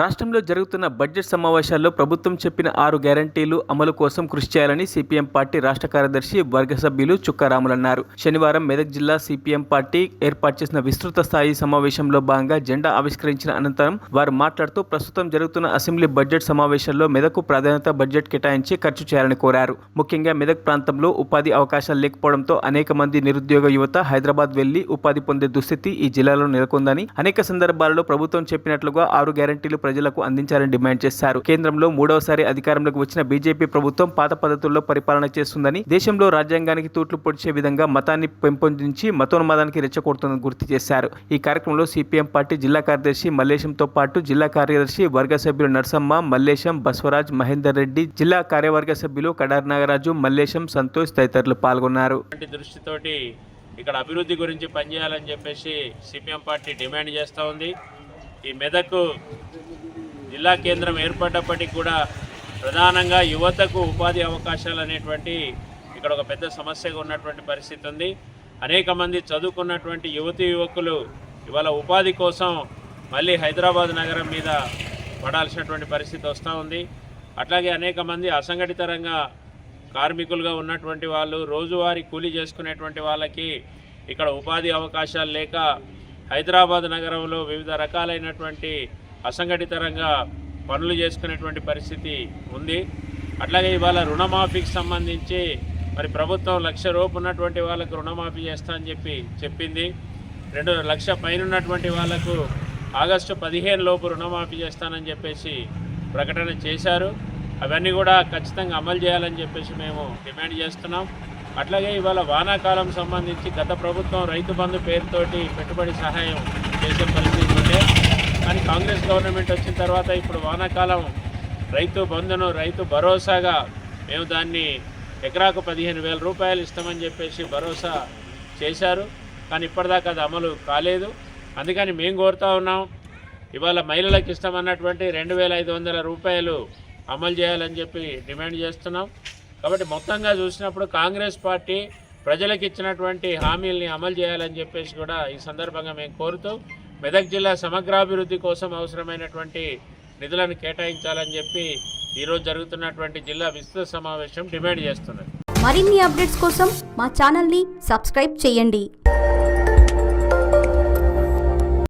రాష్ట్రంలో జరుగుతున్న బడ్జెట్ సమావేశాల్లో ప్రభుత్వం చెప్పిన 6 గ్యారంటీలు అమలు కోసం కృషి చేయాలని సిపిఎం పార్టీ రాష్ట్ర కార్యదర్శి వర్గ సభ్యులు చుక్కారాములు అన్నారు. శనివారం మెదక్ జిల్లా సిపిఎం పార్టీ ఏర్పాటు చేసిన విస్తృత స్థాయి సమావేశంలో భాగంగా జెండా ఆవిష్కరించిన అనంతరం వారు మాట్లాడుతూ ప్రస్తుతం జరుగుతున్న అసెంబ్లీ బడ్జెట్ సమావేశాల్లో మెదక్కు ప్రాధాన్యత బడ్జెట్ కేటాయించి ఖర్చు చేయాలని కోరారు. ముఖ్యంగా మెదక్ ప్రాంతంలో ఉపాధి అవకాశాలు లేకపోవడంతో అనేక మంది నిరుద్యోగ యువత హైదరాబాద్ వెళ్లి ఉపాధి పొందే దుస్థితి ఈ జిల్లాలో నెలకొందని, అనేక సందర్భాలలో ప్రభుత్వం చెప్పినట్లుగా 6 గ్యారంటీలు ప్రజలకు అందించాలని డిమాండ్ చేశారు. కేంద్రంలో మూడవసారి అధికారంలోకి వచ్చిన బీజేపీ ప్రభుత్వం పాత పద్ధతుల్లో పరిపాలన చేస్తుందని, దేశంలో రాజ్యాంగానికి తూట్లు పొడిచే విధంగా మతాన్ని పెంపొందించి మతోన్మాదానికి రెచ్చగొడుతుందని గుర్తు చేశారు. ఈ కార్యక్రమంలో సిపిఎం పార్టీ జిల్లా కార్యదర్శి మల్లేశంతో పాటు జిల్లా కార్యదర్శి వర్గ సభ్యులు నరసమ్మ, మల్లేశం, బస్వరాజ్, మహేందర్ రెడ్డి, జిల్లా కార్యవర్గ సభ్యులు కడార్ నాగరాజు, మల్లేశం, సంతోష్ తదితరులు పాల్గొన్నారు. దృష్టితోటి ఇక్కడ అభివృద్ధి గురించి పనిచేయాలని చెప్పేసి సిపిఎం పార్టీ డిమాండ్ చేస్తూ ఉంది. ఈ మెదక్ జిల్లా కేంద్రం ఏర్పడ్డప్పటికి కూడా ప్రధానంగా యువతకు ఉపాధి అవకాశాలు అనేటువంటి ఇక్కడ ఒక పెద్ద సమస్యగా ఉన్నటువంటి పరిస్థితి ఉంది. అనేక మంది చదువుకున్నటువంటి యువతీ యువకులు ఇవాళ ఉపాధి కోసం మళ్ళీ హైదరాబాద్ నగరం మీద పడాల్సినటువంటి పరిస్థితి వస్తూ ఉంది. అట్లాగే అనేక మంది అసంఘటిత రంగ కార్మికులుగా ఉన్నటువంటి వాళ్ళు, రోజువారీ కూలీ చేసుకునేటువంటి వాళ్ళకి ఇక్కడ ఉపాధి అవకాశాలు లేక హైదరాబాద్ నగరంలో వివిధ రకాలైనటువంటి అసంఘటిత రంగ పనులు చేసుకునేటువంటి పరిస్థితి ఉంది. అట్లాగే ఇవాళ రుణమాఫీకి సంబంధించి మరి ప్రభుత్వం 1,00,000 రూపాయలు ఉన్నటువంటి వాళ్ళకు రుణమాఫీ చేస్తా అని చెప్పింది. 2 లక్షల పైన ఉన్నటువంటి వాళ్ళకు ఆగస్టు 15 లోపు రుణమాఫీ చేస్తానని చెప్పేసి ప్రకటన చేశారు. అవన్నీ కూడా ఖచ్చితంగా అమలు చేయాలని చెప్పేసి మేము డిమాండ్ చేస్తున్నాం. అట్లాగే ఇవాళ వానాకాలం సంబంధించి గత ప్రభుత్వం రైతు బంధు పేరుతోటి పెట్టుబడి సహాయం చేసే పరిస్థితి ఉంటే, కానీ కాంగ్రెస్ గవర్నమెంట్ వచ్చిన తర్వాత ఇప్పుడు వానాకాలం రైతు బంధును రైతు భరోసాగా మేము దాన్ని ఎకరాకు 15,000 రూపాయలు ఇస్తామని చెప్పేసి భరోసా చేశారు. కానీ ఇప్పటిదాకా అది అమలు కాలేదు. అందుకని మేము కోరుతూ ఉన్నాం, ఇవాళ మహిళలకు ఇస్తామన్నటువంటి 2,500 రూపాయలు అమలు చేయాలని చెప్పి డిమాండ్ చేస్తున్నాం. కాబట్టి మొత్తంగా చూసినప్పుడు కాంగ్రెస్ పార్టీ ప్రజలకు ఇచ్చినటువంటి హామీల్ని అమలు చేయాలని చెప్పేసి కూడా ఈ సందర్భంగా మేము కోరుతూ మెదక్ జిల్లా సమగ్రాభివృద్ధి కోసం అవసరమైనటువంటి నిధులను కేటాయించాలని చెప్పి ఈరోజు జరుగుతున్నటువంటి జిల్లా విస్తృత సమావేశం డిమాండ్ చేస్తున్నది. మరిన్ని అప్డేట్స్ కోసం మా ఛానల్ని సబ్స్క్రైబ్ చేయండి.